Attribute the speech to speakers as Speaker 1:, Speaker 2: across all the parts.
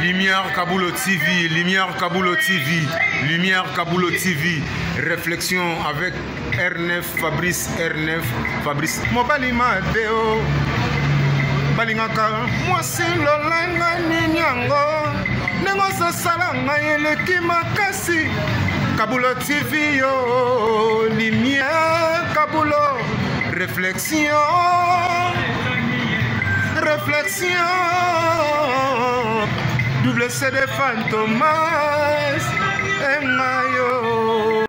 Speaker 1: Lumière Kaboulo TV, Lumière Kaboulo TV, Lumière Kaboulo TV. Réflexion avec R9, Fabrice R9, Fabrice. Mobalima Deo, Balingaka, moi c'est l'olanga ninyango, Nengosa salanga yeleki makasi. Kaboulo TV yo, Lumière Kaboulo, réflexion. Réflexion, double CD Fantomas, Mayo.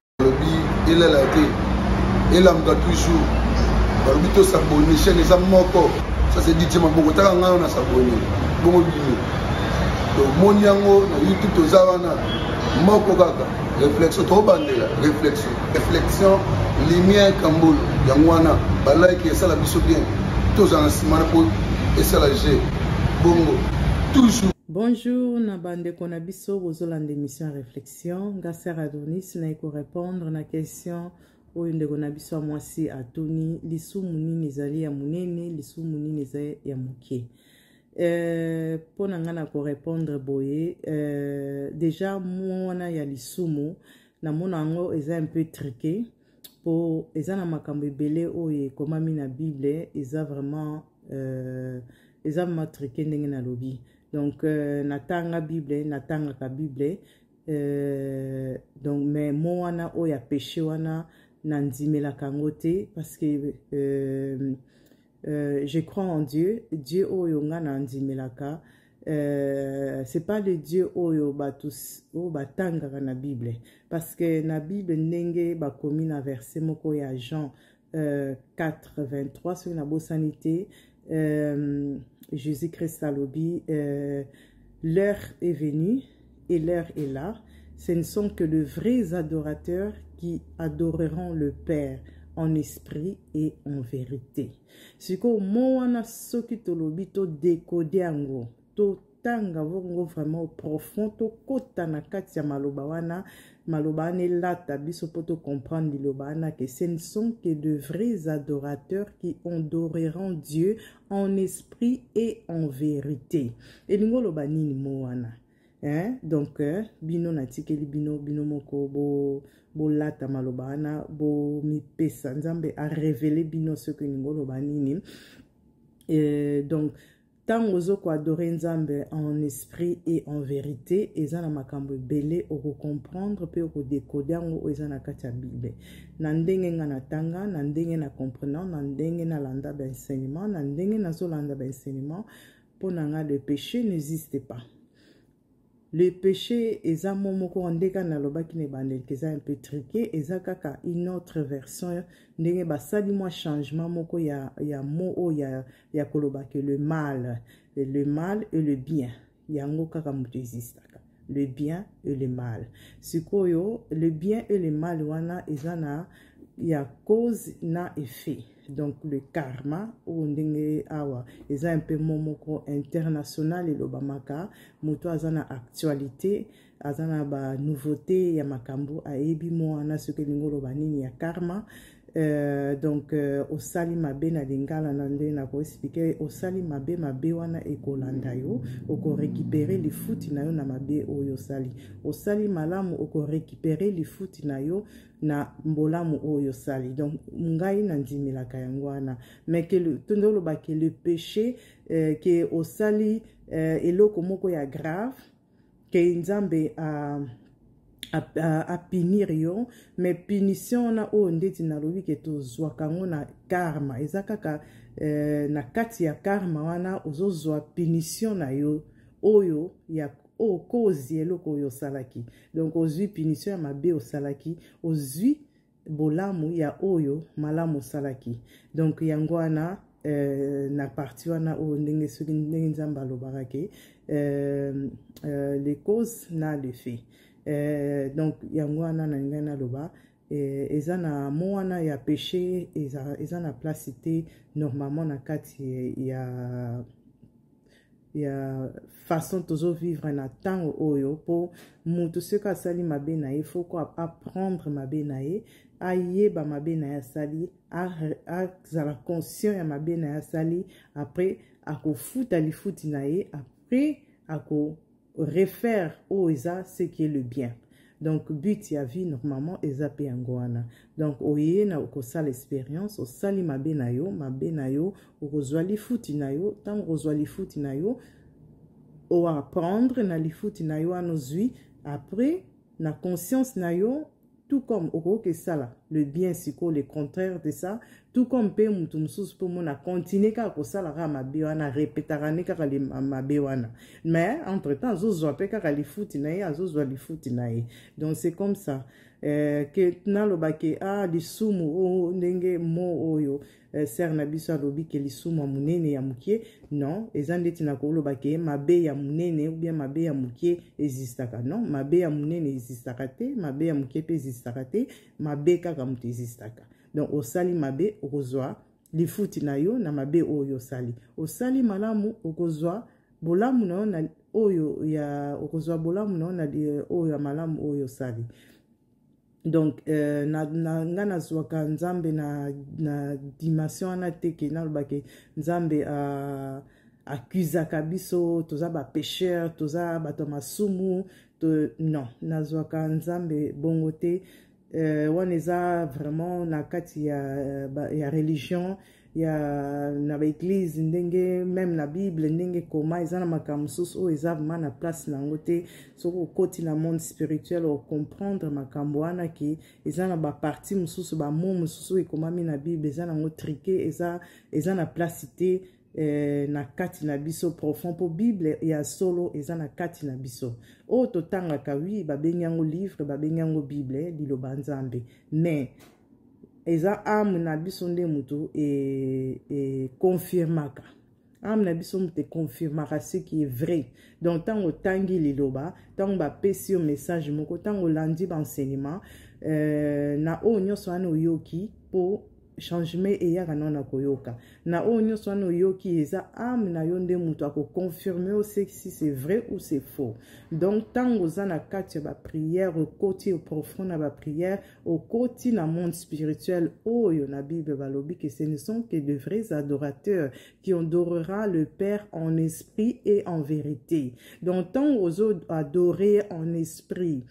Speaker 2: Il est là, il a toujours. Barbito s'abonne, chaîne les amoko. Ça c'est dit, ma beaucoup t'as on a s'abonné. Bon bio. Donc mon yango, YouTube to zawana, moko gaga. Réflexion, trop bandela. Réflexion, réflexion, lumière Kamboul, yangwana. Balai qui est ça la biso bien. Tous en simana pour. Et c'est la G. Bongo. Toujours.
Speaker 3: Bonjour, Nabande Konabiso, Rosolande émission réflexion. Gasser Adonis, n'a pas répondre à la question où une de Konabiso à moi si à Tony, l'issou mouni nizali ya munene, l'issou mouni nizali ya muke. Pour n'angana ko répondre boye, déjà moi ya l'issou na monango eza un peu triqué pour eza na makambo belé oye comme mi na Bible, eza vraiment ils ont matriqué dans lobby. Donc, natanga Bible, natanga ka Bible. Donc, mais moi, on a péché, wana nandime la kangote parce que je crois en Dieu. Dieu oyonga nandime la ka. C'est pas le Dieu oyo batus o batanga na Bible parce que na Bible ndenge ba komi na verset moko ya Jean 4:23 sur la sanité. Jésus-Christ a lobby, l'heure est venue et l'heure est là. Ce ne sont que de vrais adorateurs qui adoreront le Père en esprit et en vérité. C'est que moi, je suis lobby to décoder ango, to tanga vraiment profond, to kota na kati ya maloba wana. Malobane lata biso poto comprendre l'ilobana que ce ne sont que de vrais adorateurs qui adoreront Dieu en esprit et en vérité. Et nous lobani ni moana. Donc bino natikeli bino moko bo lata malobana bo mi pesa nzambe a révéler bino ce que nous lobani ni. Donc tant aux autres adorer Nzambe en esprit et en vérité, et ça na makambo belé au comprendre pe au décoder ngo eza na kati ya Bible. Na ndenge ngana tanga, na ndenge na comprenant, na ndenge na landa ba enseignement, na ndenge na zo landa ba enseignement, pour nanga le péché n'existe pas. Le péché eza momoko ondeka na loba ki ne bandel que ça un peu triqué, eza kaka une autre version ndenge ba sali moi changement moko ya mo ya koloba que le mal et le bien yango kaka mutu existe le bien et le mal sikoyo le bien et le mal wana eza na ya cause na effet. Donc le karma ou ndenge awa eza un peu momoko international et lobamaka mutu azana actualité azana ba nouveauté ya makambo aebi mo na ce que lingo lobanini ya karma. Donc au sali mabe na lingala na ndenge na ko expliquer au sali mabe wana ekolanda yo oko récupérer les futi na yo na mabe oyo sali au sali malamu oko récupérer les futi na yo na mbolamu oyo sali. Donc ngai na ndimilaka yango wana mais que le tondolo ba que le péché que au sali eloko moko ya grave que nzambe a punir yo mais punition na o ndeti na lobi ke to zwa kango na karma ezakaka na kati ya karma wana ozozwa punition na yo oyo ya o cause eloko oyo salaki. Donc ozwi punition ya mabe o salaki, ozwi bolamu ya oyo malamu salaki. Donc yango wana na parti wana o ndenge soki ndenge nzamba lobaka ke les causes na les faits. Donc yango wana na ngana loba eza na mo wana ya péché eza na placité normalement na kati ya façon tozo vivre na temps oyo po mutu seka sali mabe na ye faut quoi apprendre mabe na ye ayeba mabe na ya sali azala conscient ya mabe na ya sali après akofuta lifuti na ye après ako refaire au eza ce qui est le bien. Donc but ya vie normalement eza pe yangoana. Donc oye na okosa l'expérience osali mabe na yo okozwa lifuti na yo tant okozwa lifuti na yo o apprendre na lifuti na yo anozui après na conscience na yo tout comme okoke sala le bien siko le contraire de ça tout comme pe mutu mususu po mona continuer ka ko sala ka mabe wana répétera ne ka le mabe wana mais entre temps azozwa pe ka lifuti na ye azozwa lifuti na ye. Donc c'est comme ça que nalobake lisumu o ndenge mo oyo ser na biso alobi ke lisumu munene ya mukie non eza ndeti na kolobake mabe ya munene ou bien mabe ya mukie existaka non mabe ya munene existaka te mabe ya mukie pe existaka te mabe kaka mutu existaka. Donc osali mabe okozwa lifuti na yo na mabe oyo osali malamu okozwa bolamu na yo na oyo ya okozwa bolamu na yo na oyo ya malamu oyo osali. Donc nga nazwaka nzambe na dimension wana te ke nalobake nzambe accusaka biso toza ba pécheur toza bato masumu non nazwaka nzambe bongo te. Wana eza vraiment na kati ya religion ya na ba église ndenge même na bible ndenge koma eza na makambo mosusu oyo eza vraiment na place nango te soki okoti na monde spirituel okomprendre makambo wana ke eza na baparti mosusu bamo mosusu ekomami na bible eza nango trike eza na place te na kati na biso profond po bible ya solo eza na kati na biso oyo totangaka wi babengi yango livre babengi yango bible liloba nzambe mais eza ame na biso nde mutu confirmaka ame na biso mutu confirmaka ce qui est vrai. Donc tango tangi liloba tango bapesi yo message moko tango landi baenseignement na oyo nyonso wana oyoki po changement eyaka na koyoka na oyo nyonso wana oyoki eza ame na yo nde mutu akoconfirme si c'est vrai ou c'est faux. Donc tango oza na kati ya baprière okoti profond na baprière okoti na monde spirituel oyo na bible balobi que ce ne sont que de vrais adorateurs qui adorera le Père en esprit et en vérité. Donc tango ozo adorer en esprit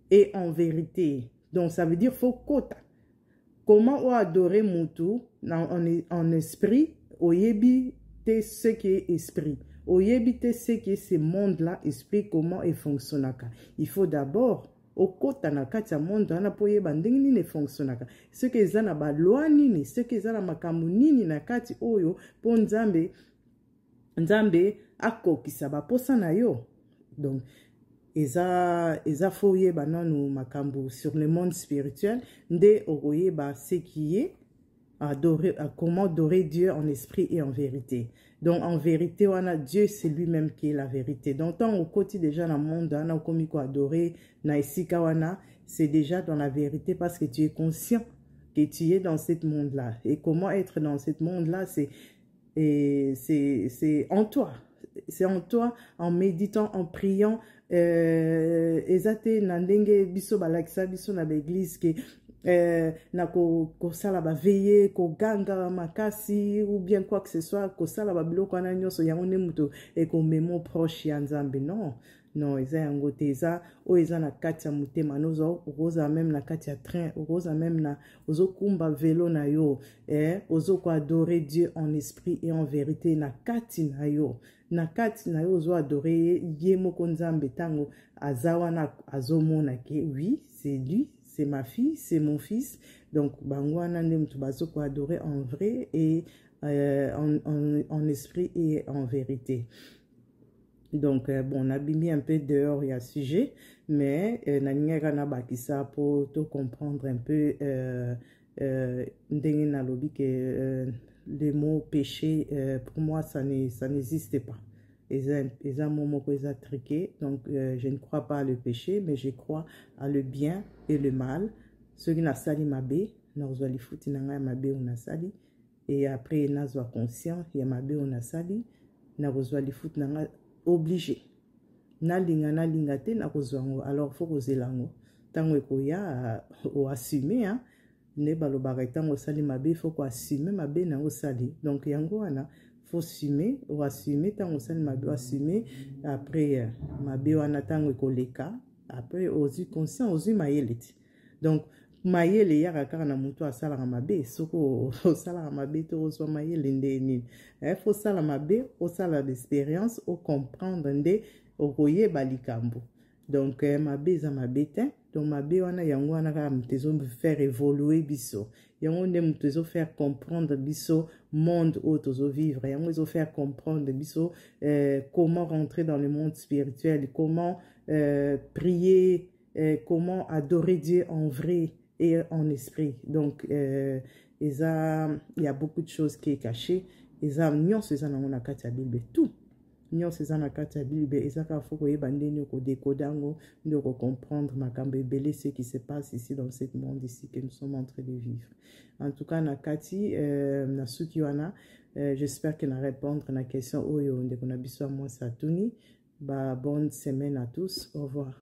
Speaker 3: et en vérité, donc ça veut dire faut kota. Comment on adorer Moutou en esprit, oyebi te ce qui est esprit. Oyebi te ce qui est ce monde-là, esprit, comment il fonctionne. Il faut d'abord, au côté na kati ya monde, on a poye bandingi nini fonctionne. Ce qui est na ba loi nini, ce qui est na makamu nini na kati oyo, po nzambe akokisa ba posa na yo. Donc, eza foye bananu makambo sur le monde spirituel nde okoye ba ce qui est adorer comment adorer Dieu en esprit et en vérité. Donc en vérité wana Dieu c'est lui-même qui est la vérité. Donc tant au côté déjà dans le monde wana komi ko adorer na esika wana c'est déjà dans la vérité parce que tu es conscient que tu es dans ce monde là. Et comment être dans ce monde là c'est en toi. C'est en toi, en méditant, en priant. Ezate na ndenge biso balakisa biso na l'église que na ko sala ba veiller ko ganga makasi ou bien quoi que ce soit ko sala ba biloko na nyonso yango ne muto e ko memo proche ya nzambe non eza yango te eza o eza na kati ya mutema nozo oza même na kati ya train oza même na ozo kumba vélo na yo ozo ko adorer Dieu en esprit et en vérité na kati na yo ozo adorer ye moko nzambe tango azawa na azomona ke oui c'est lui c'est ma fille c'est mon fils. Donc bango wana nde mutu bazo ko adorer en vrai et en esprit et en vérité. Donc, bon, on a mis un peu dehors, il y a sujet, mais na bakisa pour tout comprendre un peu que le mot péché, pour moi, ça n'existe pas. Les moments que ça triqué, donc je ne crois pas à le péché, mais je crois à le bien et le mal. Ceux qui n'a sali mabe, n'a li fouti n'a mabe on a sali, et après n'a soit conscient, il y a mabe on a sali, n'a li fouti n'a obligé na linga te na kozwango alors faut kozelango tango ekoya o assumer ne balobaka tango sali mabe faut ko assumer mabe na osali donc yango wana faut assumer ou assumer tant au sein mabe assumer après mabe wana tango ekoleka après ozi conscient ozi mayele donc mayele yaka kaka na mutu asalaka mabe soko osalaka mabe to ozwa mayele nde nini faut sala mabe osala l'expérience o comprendre nde okoyeba likambo donc mabe eza mabe te donc mabe wana yango wana kaka mutu ezo faire évoluer biso yango nde mutu ezo faire comprendre biso monde oyo tozo vivre yango ezo faire comprendre biso comment rentrer dans le monde spirituel, comment prier, comment adorer Dieu en vrai et en esprit. Donc il y a beaucoup de choses qui est cachées. Eza nyonso eza nango na kati ya Bible tout. Nyonso eza na kati ya Bible eza ka faut koyeba ndeni ko décodango ndeko comprendre makambo ebele ce qui se passe ici dans ce monde ici que nous sommes en train de vivre. En tout cas na kati na suki wana j'espère que na répondre na question oyo ndeko na biso moi Satuni. Bonne semaine à tous. Au revoir.